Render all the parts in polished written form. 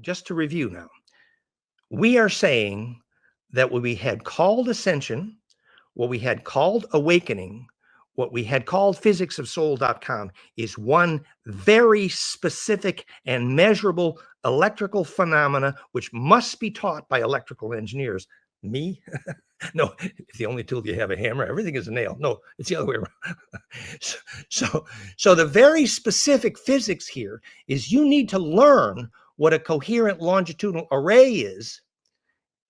just to review now, we are saying that what we had called ascension, what we had called awakening, what we had called physicsofsoul.com is one very specific and measurable electrical phenomena which must be taught by electrical engineers. Me? No, if the only tool you have a hammer, everything is a nail. No, it's the other way around. So the very specific physics here is you need to learn what a coherent longitudinal array is.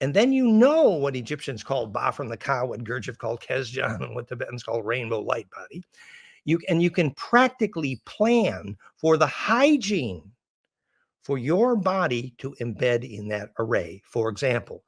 And then you know what Egyptians called Ba from the Ka, what Gurdjieff called Kesjan, and what Tibetans call rainbow light body. You can practically plan for the hygiene for your body to embed in that array. For example,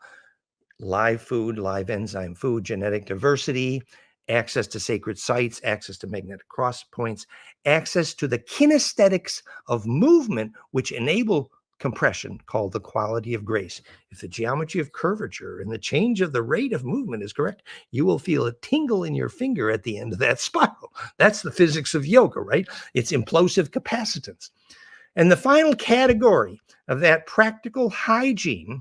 live food, live enzyme food, genetic diversity, access to sacred sites, access to magnetic cross points, access to the kinesthetics of movement, which enable compression, called the quality of grace. If the geometry of curvature and the change of the rate of movement is correct, you will feel a tingle in your finger at the end of that spiral. That's the physics of yoga, right? It's implosive capacitance. And the final category of that practical hygiene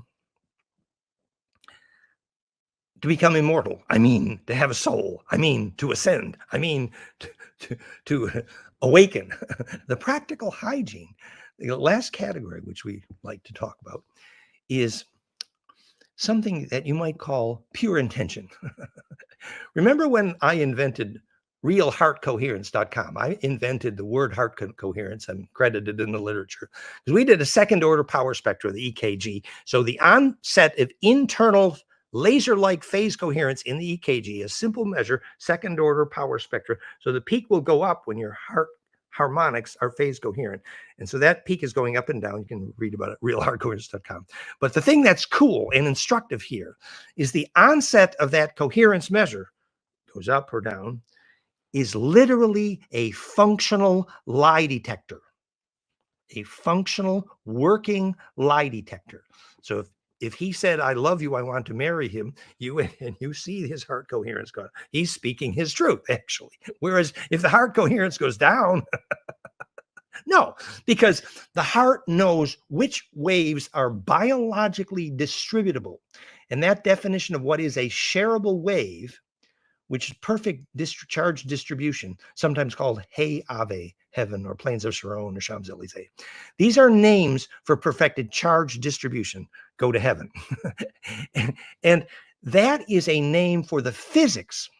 to become immortal, I mean, to have a soul, I mean, to ascend, I mean, to awaken. The practical hygiene, the last category, which we like to talk about, is something that you might call pure intention. Remember when I invented realheartcoherence.com? I invented the word heart coherence. I'm credited in the literature because we did a second order power spectra, the EKG. So the onset of internal laser-like phase coherence in the EKG, a simple measure, second order power spectra. So the peak will go up when your heart harmonics are phase coherent. And so that peak is going up and down. You can read about it, realheartcoherence.com. But the thing that's cool and instructive here is the onset of that coherence measure, goes up or down, is literally a functional lie detector, a functional working lie detector. So if he said, I love you, I want to marry him, and you see his heart coherence go, he's speaking his truth, actually. Whereas if the heart coherence goes down, no, because the heart knows which waves are biologically distributable. And that definition of what is a shareable wave, which is perfect charge distribution, sometimes called Hey Ave, heaven, or plains of Sharon, or Champs-Elysees. These are names for perfected charge distribution. Go to heaven. And that is a name for the physics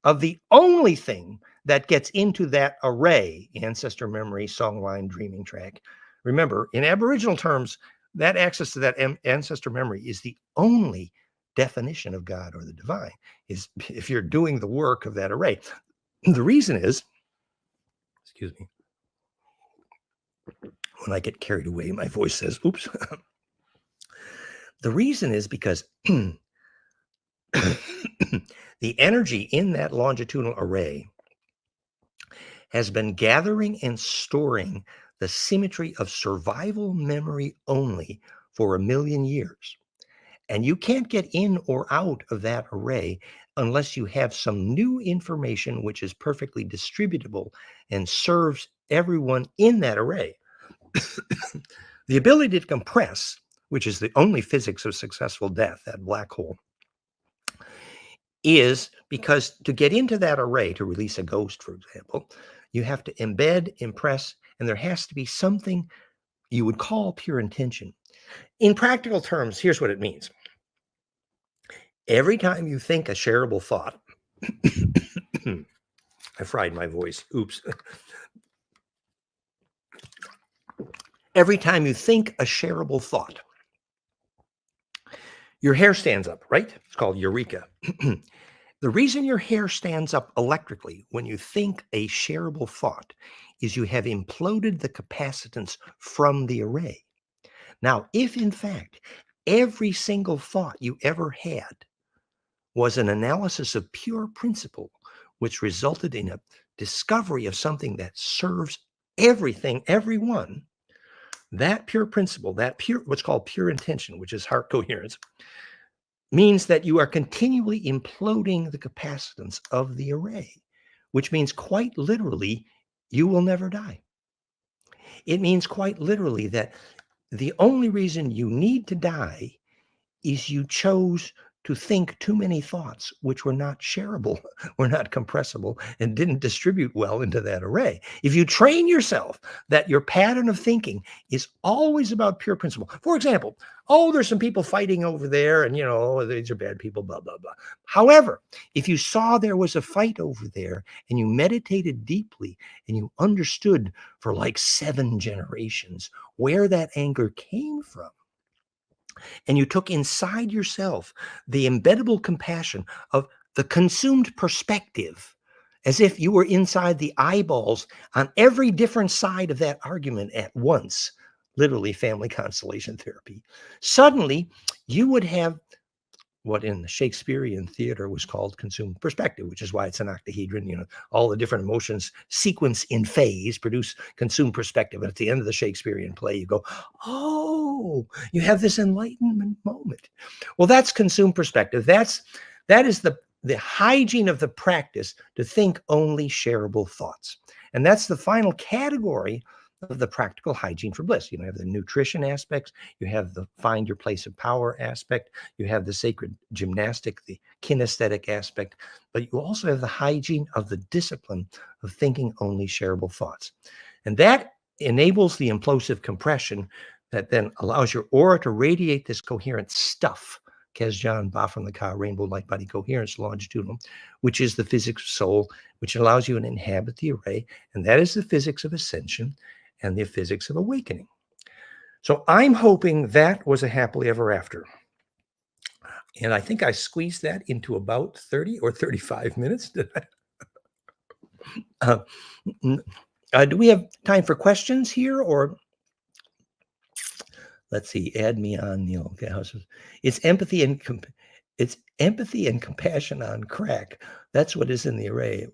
of the only thing that gets into that array, ancestor memory, songline, dreaming track. Remember, in Aboriginal terms, that access to that ancestor memory is the only definition of God or the divine, is if you're doing the work of that array. The reason is, excuse me, when I get carried away, my voice says, oops. The reason is because the energy in that longitudinal array has been gathering and storing the symmetry of survival memory only for 1 million years. And you can't get in or out of that array unless you have some new information which is perfectly distributable and serves everyone in that array. The ability to compress, which is the only physics of successful death, that black hole, is because to get into that array, to release a ghost, for example, you have to embed, impress, and there has to be something you would call pure intention. In practical terms, here's what it means. Every time you think a shareable thought, I fried my voice, oops. Every time you think a shareable thought, your hair stands up, right? It's called eureka. The reason your hair stands up electrically when you think a shareable thought is you have imploded the capacitance from the array. Now, if in fact every single thought you ever had was an analysis of pure principle, which resulted in a discovery of something that serves everything, everyone, that pure principle, that pure, what's called pure intention, which is heart coherence, means that you are continually imploding the capacitance of the array, which means quite literally, you will never die. It means quite literally that the only reason you need to die is you chose to think too many thoughts which were not shareable, were not compressible, and didn't distribute well into that array. If you train yourself that your pattern of thinking is always about pure principle. For example, oh, there's some people fighting over there, and these are bad people, blah, blah, blah. However, if you saw there was a fight over there and you meditated deeply and you understood for like 7 generations where that anger came from, and you took inside yourself the embeddable compassion of the consumed perspective, as if you were inside the eyeballs on every different side of that argument at once, literally family constellation therapy, suddenly you would have what in the Shakespearean theater was called consumed perspective, which is why it's an octahedron. All the different emotions sequence in phase produce consumed perspective. And at the end of the Shakespearean play, you go, oh, you have this enlightenment moment. Well, that's consumed perspective. That is the hygiene of the practice to think only shareable thoughts. And that's the final category of the practical hygiene for bliss. You have the nutrition aspects, you have the find your place of power aspect, you have the sacred gymnastic, the kinesthetic aspect, but you also have the hygiene of the discipline of thinking only shareable thoughts. And that enables the implosive compression that then allows your aura to radiate this coherent stuff, Kesjan, Bafram rainbow light body coherence longitudinal, which is the physics of soul, which allows you to inhabit the array. And that is the physics of ascension and the physics of awakening. So I'm hoping that was a happily ever after. And I think I squeezed that into about 30 or 35 minutes. Do we have time for questions here, or let's see, add me on, okay, it's empathy and compassion on crack. That's what is in the array.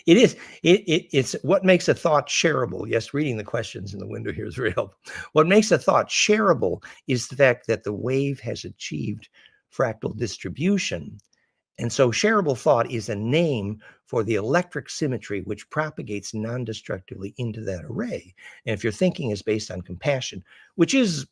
It is. It's what makes a thought shareable. Yes, reading the questions in the window here is very helpful. What makes a thought shareable is the fact that the wave has achieved fractal distribution. And so shareable thought is a name for the electric symmetry which propagates non-destructively into that array. And if your thinking is based on compassion, which is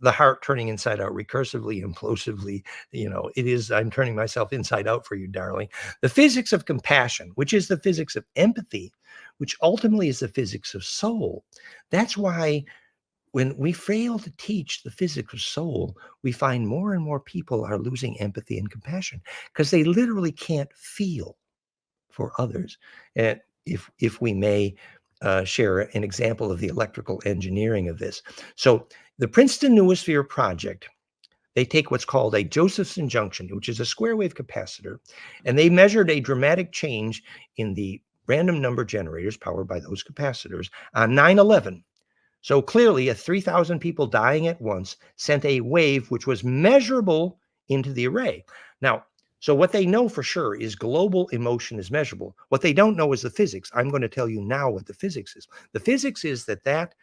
the heart turning inside out recursively, implosively, it is, I'm turning myself inside out for you, darling. The physics of compassion, which is the physics of empathy, which ultimately is the physics of soul. That's why when we fail to teach the physics of soul, we find more and more people are losing empathy and compassion because they literally can't feel for others. And if we may share an example of the electrical engineering of this. So the Princeton Noosphere project, they take what's called a Josephson junction, which is a square wave capacitor, and they measured a dramatic change in the random number generators powered by those capacitors on 9/11. So clearly, 3,000 people dying at once sent a wave which was measurable into the array. Now, so what they know for sure is global emotion is measurable. What they don't know is the physics. I'm going to tell you now what the physics is. The physics is that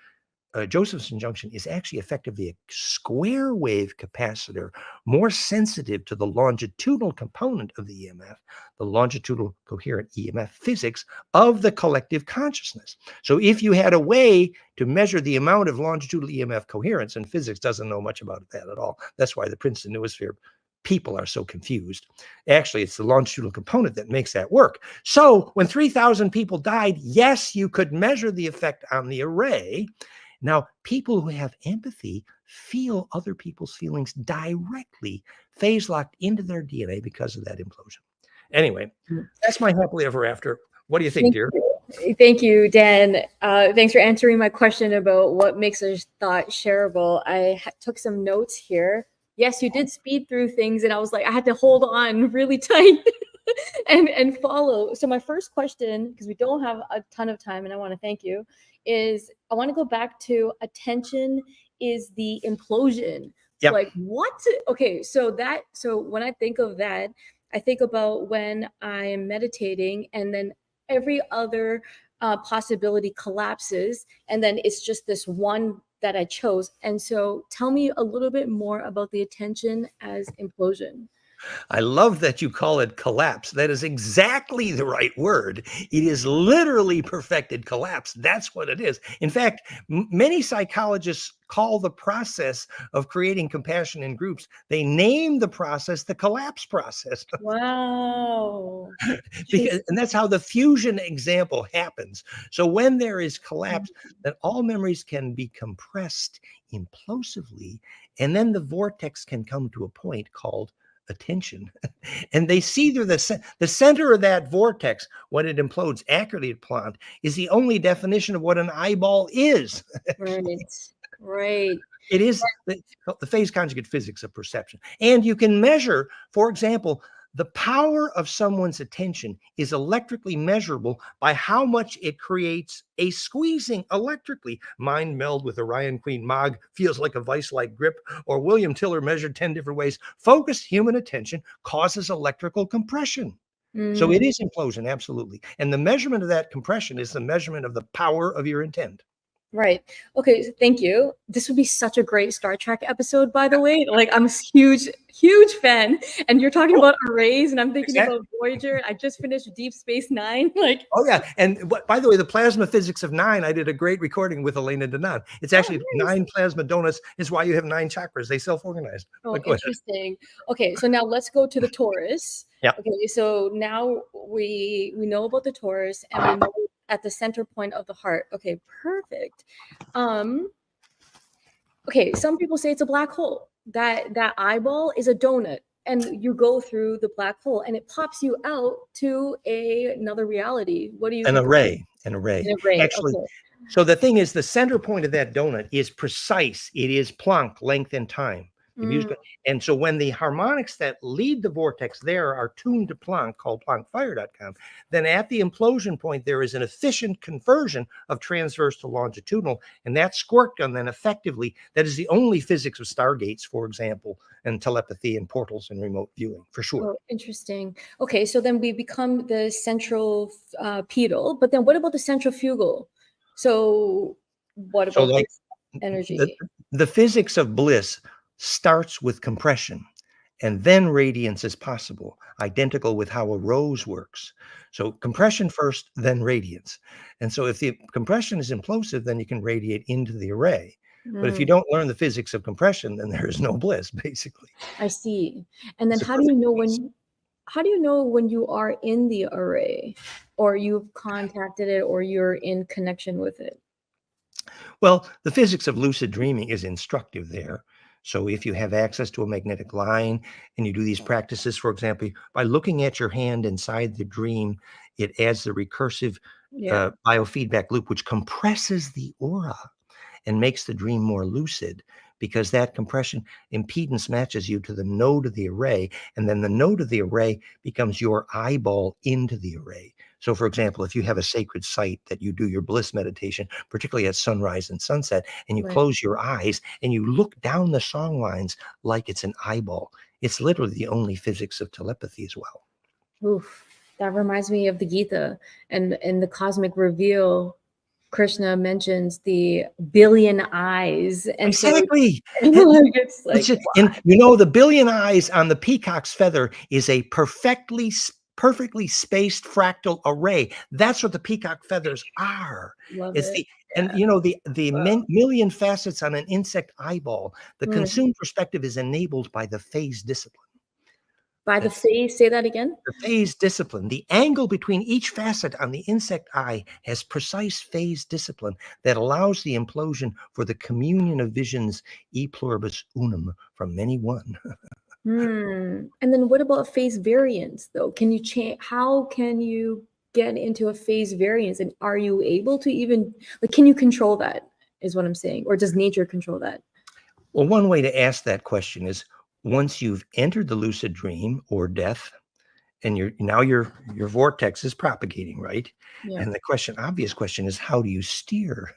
Josephson junction is actually effectively a square wave capacitor, more sensitive to the longitudinal component of the EMF, the longitudinal coherent EMF physics of the collective consciousness. So if you had a way to measure the amount of longitudinal EMF coherence, and physics doesn't know much about that at all. That's why the Princeton Noosphere people are so confused. Actually, it's the longitudinal component that makes that work. So when 3,000 people died, yes, you could measure the effect on the array. Now, people who have empathy feel other people's feelings directly, phase locked into their DNA because of that implosion. Anyway, that's my happily ever after. What do you think, dear? Thank you, Dan. Thanks for answering my question about what makes a thought shareable. I took some notes here. Yes, you did speed through things, and I was like, I had to hold on really tight and follow. So my first question, because we don't have a ton of time, and I want to thank you, is I want to go back to attention is the implosion. Yep. Like what? Okay, so when I think of that, I think about when I'm meditating and then every other possibility collapses, and then it's just this one that I chose. And so tell me a little bit more about the attention as implosion. I love that you call it collapse. That is exactly the right word. It is literally perfected collapse. That's what it is. In fact, many psychologists call the process of creating compassion in groups, they name the process the collapse process. Wow. And that's how the fusion example happens. So when there is collapse, Interesting. then all memories can be compressed implosively, and then the vortex can come to a point called attention. And they see through the center of that vortex when it implodes accurately at Planck is the only definition of what an eyeball is. Right. Right. It is the phase conjugate physics of perception. And you can measure, for example, the power of someone's attention is electrically measurable by how much it creates a squeezing electrically. Mind meld with Orion Queen Mog feels like a vice-like grip, or William Tiller measured 10 different ways. Focused human attention causes electrical compression. So it Mm. is implosion, absolutely. And the measurement of that compression is the measurement of the power of your intent. Right. Okay. So thank you. This would be such a great Star Trek episode, by the way. Like, I'm a huge fan. And you're talking Oh, about arrays, and I'm thinking exactly. about Voyager. I just finished Deep Space Nine. Like, Oh yeah, and by the way, the plasma physics of 9, I did a great recording with Elena Denon. It's actually nice. 9 plasma donuts is why you have 9 chakras. They self-organize. Oh, But go ahead. interesting. Okay, so now let's go to the Taurus. Yeah. Okay, so now we know about the Taurus, and we know at the center point of the heart. Okay, perfect. Okay, some people say it's a black hole. That eyeball is a donut, and you go through the black hole, and it pops you out to another reality. What do you An think? array. An array. Actually, Okay. so the thing is, the center point of that donut is precise. It is Planck, length and time. Mm. And so when the harmonics that lead the vortex there are tuned to Planck, called PlanckFire.com, then at the implosion point, there is an efficient conversion of transverse to longitudinal. And that squirt gun then effectively, that is the only physics of stargates, for example, and telepathy and portals and remote viewing, for sure. Oh, interesting. Okay, so then we become the central pedal, but then what about the centrifugal? So what So about like this energy? the physics of bliss starts with compression, and then radiance is possible, identical with how a rose works. So compression first, then radiance. And so if the compression is implosive, then you can radiate into the array. But if you Mm, don't learn the physics of compression, then there is no bliss, basically. I see. And then It's a how do you perfect know case. when you are in the array, or you've contacted it, or you're in connection with it? Well, the physics of lucid dreaming is instructive there. So if you have access to a magnetic line and you do these practices, for example, by looking at your hand inside the dream, it adds the recursive Yeah. biofeedback loop, which compresses the aura and makes the dream more lucid, because that compression impedance matches you to the node of the array. And then the node of the array becomes your eyeball into the array. So, for example, if you have a sacred site that you do your bliss meditation, particularly at sunrise and sunset, and you Right. close your eyes and you look down the song lines like it's an eyeball, it's literally the only physics of telepathy as well. Oof. That reminds me of the Gita, and in the cosmic reveal, Krishna mentions the billion eyes, and so Exactly. like it's like And you know, the billion eyes on the peacock's feather is a perfectly spaced fractal array. That's what the peacock feathers are. love It's it. the and you know the Wow. million facets on an insect eyeball. The Mm. consumed perspective is enabled by the phase discipline. By the That's face, say that again. the phase discipline. The angle between each facet on the insect eye has precise phase discipline that allows the implosion for the communion of visions e pluribus unum from many one. And then what about phase variance though? Can you change? How can you get into a phase variance? And are you able to even like? Can you control that? Is what I'm saying, or does nature control that? Well, one way to ask that question is once you've entered the lucid dream or death, and your vortex is propagating, right? Yeah. And the obvious question is, how do you steer?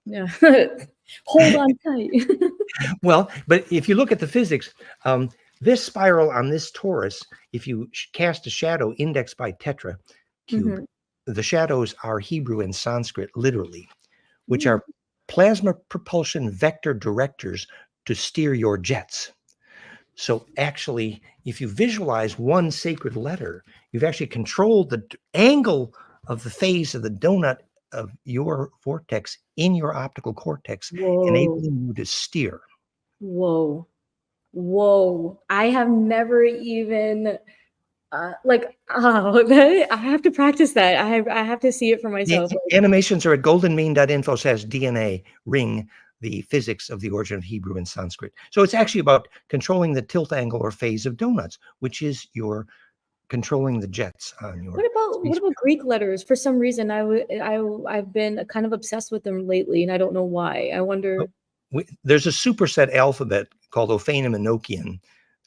Yeah. Hold on tight. Well, but if you look at the physics, this spiral on this torus, if you cast a shadow indexed by tetra cube, Mhm. the shadows are Hebrew and Sanskrit literally, which Mm. are plasma propulsion vector directors to steer your jets. So actually, if you visualize one sacred letter, you've actually controlled the angle of the phase of the donut of your vortex in your optical cortex, Whoa. enabling you to steer. Whoa. Whoa. I have never even like I have to practice that. I have to see it for The myself. Like, animations are at goldenmean.info/DNA ring the physics of the origin of Hebrew and Sanskrit. So it's actually about controlling the tilt angle or phase of donuts, which is your controlling the jets on your what about spacecraft. Greek letters? For some reason, I've been kind of obsessed with them lately, and I don't know why. I wonder. There's a superset alphabet called Ophanim Enochian,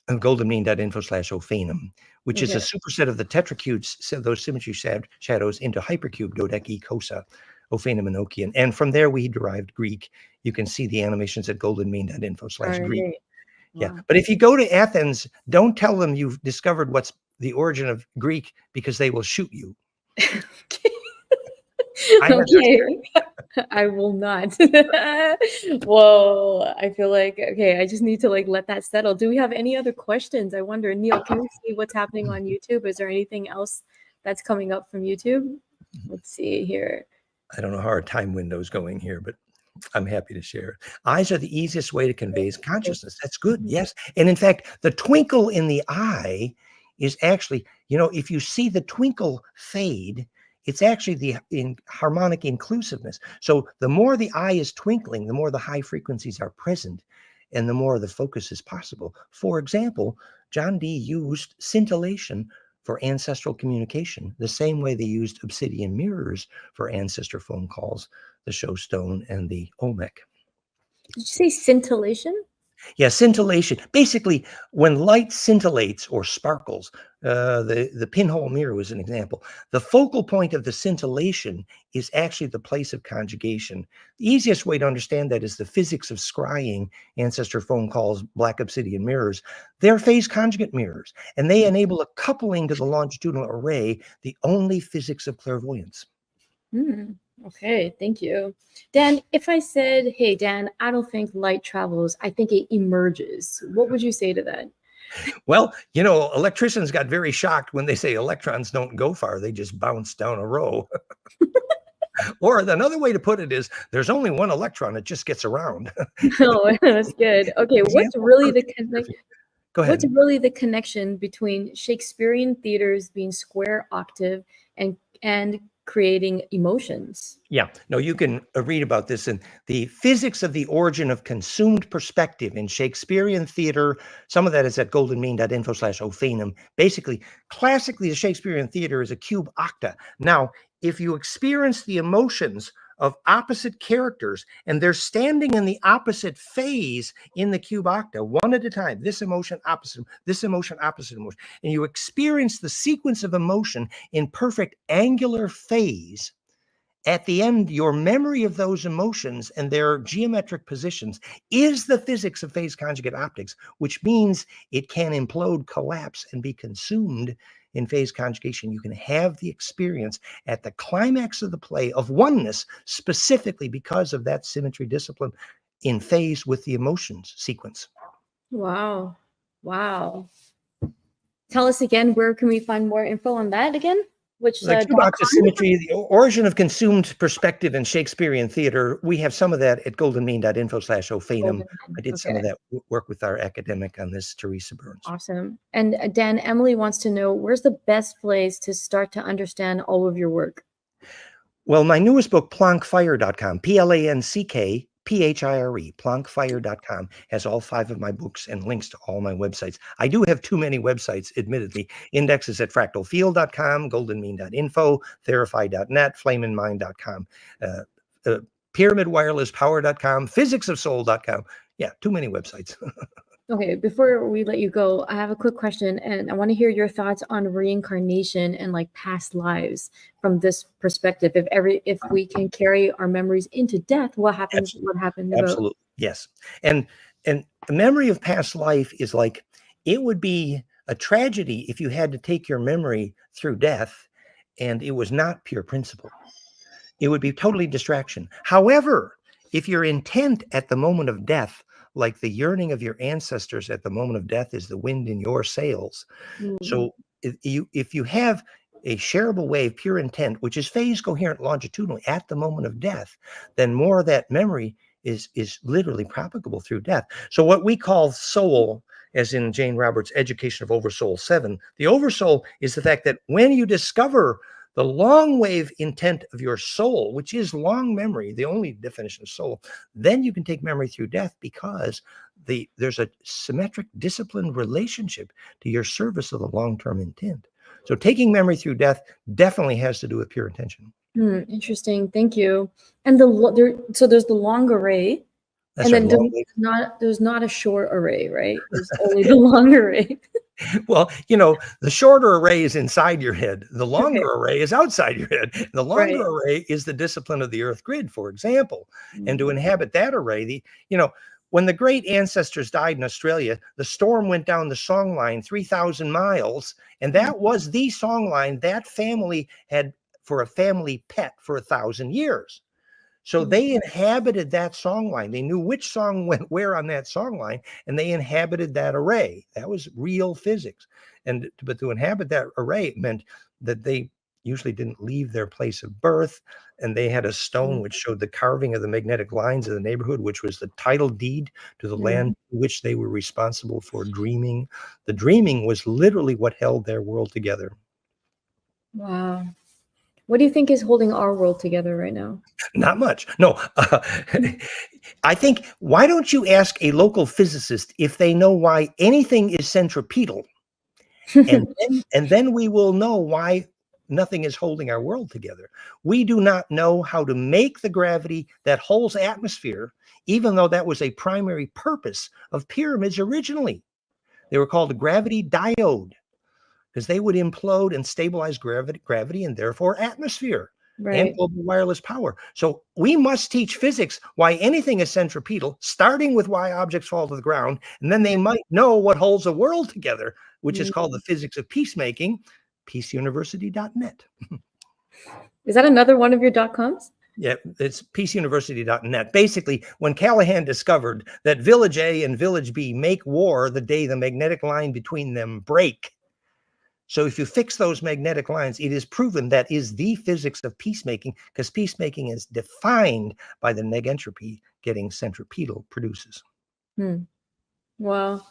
goldenmean.info/Ophanim, which is a Okay. superset of the tetracubes, so those symmetry shadows into hypercube dodecikosa, Ophanim Enochian. And from there, we derived Greek. You can see the animations at All goldenmean.info/Greek. right. Yeah. Wow. But if you go to Athens, don't tell them you've discovered what's the origin of Greek because they will shoot you. I had Okay. I will not. Whoa. I feel like okay, I just need to like let that settle. Do we have any other questions? I wonder, Neil, can we see what's happening on YouTube? Is there anything else that's coming up from YouTube? Let's see here. I don't know how our time window is going here, but I'm happy to share. Eyes are the easiest way to convey consciousness. That's good. Mhm. Yes. And in fact, the twinkle in the eye is actually, if you see the twinkle fade, it's actually the harmonic inclusiveness. So the more the eye is twinkling, the more the high frequencies are present and the more the focus is possible. For example, John Dee used scintillation for ancestral communication, the same way they used obsidian mirrors for ancestor phone calls, the show stone and the Olmec. Did you say scintillation? Yeah, scintillation. Basically, when light scintillates or sparkles, the pinhole mirror was an example. The focal point of the scintillation is actually the place of conjugation. The easiest way to understand that is the physics of scrying, ancestor phone calls, black obsidian mirrors. They're phase conjugate mirrors, and they enable a coupling to the longitudinal array, the only physics of clairvoyance. Hmm. Okay, thank you. Dan, if I said, hey, Dan, I don't think light travels, I think it emerges, what would you say to that? Well, electricians got very shocked when they say electrons don't go far, they just bounce down a row. Or another way to put it is there's only one electron, it just gets around. Oh, that's good. Okay, Example, perfect. Go what's ahead. really the connection between Shakespearean theaters being square octave and creating emotions? Yeah, no, you can read about this in the physics of the origin of consumed perspective in Shakespearean theater. Some of that is at goldenmean.info/Ophanim. Basically, classically, the Shakespearean theater is a cube octa. Now, if you experience the emotions of opposite characters and they're standing in the opposite phase in the cube octa, one at a time, this emotion, opposite emotion, and you experience the sequence of emotion in perfect angular phase, at the end, your memory of those emotions and their geometric positions is the physics of phase conjugate optics, which means it can implode, collapse, and be consumed in phase conjugation. You can have the experience at the climax of the play of oneness, specifically because of that symmetry discipline in phase with the emotions sequence. Wow. Wow. Tell us again, where can we find more info on that again? Which The cube octa .com? symmetry, the origin of consumed perspective in Shakespearean theater, we have some of that at goldenmean.info/Ophanim. Golden I Men. did some Okay. of that work with our academic on this, Teresa Burns. Awesome. And Dan, Emily wants to know, where's the best place to start to understand all of your work? Well, my newest book, plankfire.com, PLANCKPHIRE, plankfire.com, has all 5 of my books and links to all my websites. I do have too many websites, admittedly. Indexes at fractalfield.com, goldenmean.info, therify.net, flameinmind.com, pyramidwirelesspower.com, physicsofsoul.com. Yeah, too many websites. Okay, before we let you go, I have a quick question, and I want to hear your thoughts on reincarnation and like past lives from this perspective. If we can carry our memories into death, what happens? Absolutely. What happens about? Absolutely. Yes. And the memory of past life is like, it would be a tragedy if you had to take your memory through death and it was not pure principle. It would be totally distraction. However, if your intent at the moment of death like the yearning of your ancestors at the moment of death is the wind in your sails. Mm. So if you have a shareable wave, pure intent, which is phase coherent longitudinally at the moment of death, then more of that memory is literally propagable through death. So what we call soul, as in Jane Roberts' Education of Oversoul 7, the oversoul is the fact that when you discover the long wave intent of your soul, which is long memory, the only definition of soul, then you can take memory through death because there's a symmetric, disciplined relationship to your service of the long-term intent. So taking memory through death definitely has to do with pure intention. Interesting. Thank you. And so there's the long array, That's and right. then Long wave. there's not a short array, right? There's only the long array. Well, the shorter array is inside your head. The longer Okay. array is outside your head. The longer Right. array is the discipline of the Earth grid, for example. And to Mm. inhabit that array, when the great ancestors died in Australia, the storm went down the song line 3,000 miles, and that was the song line that family had for a family pet for 1,000 years. So they inhabited that song line. They knew which song went where on that song line, and they inhabited that array. That was real physics. But to inhabit that array meant that they usually didn't leave their place of birth, and they had a stone which showed the carving of the magnetic lines of the neighborhood, which was the title deed to the land which they were responsible for dreaming. The dreaming was literally what held their world together. Wow. What do you think is holding our world together right now? Not much. No. I think, why don't you ask a local physicist if they know why anything is centripetal? And then we will know why nothing is holding our world together. We do not know how to make the gravity that holds atmosphere, even though that was a primary purpose of pyramids originally. They were called a gravity diode because they would implode and stabilize gravity and therefore atmosphere and Right. global wireless power. So we must teach physics why anything is centripetal, starting with why objects fall to the ground, and then they might know what holds the world together, which is called the physics of peacemaking, peaceuniversity.net. Is that another one of your .coms? Yeah, it's peaceuniversity.net. Basically, when Callahan discovered that village A and village B make war the day the magnetic line between them break. So if you fix those magnetic lines, it is proven that is the physics of peacemaking, because peacemaking is defined by the negentropy getting centripetal produces. Well,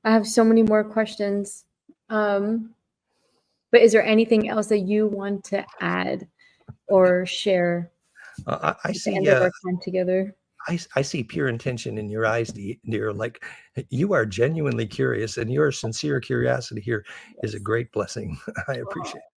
I have so many more questions. But is there anything else that you want to add or share I at the see. end of our time together? I see pure intention in your eyes, dear. Like, you are genuinely curious, and your sincere curiosity here is a great blessing. I appreciate it.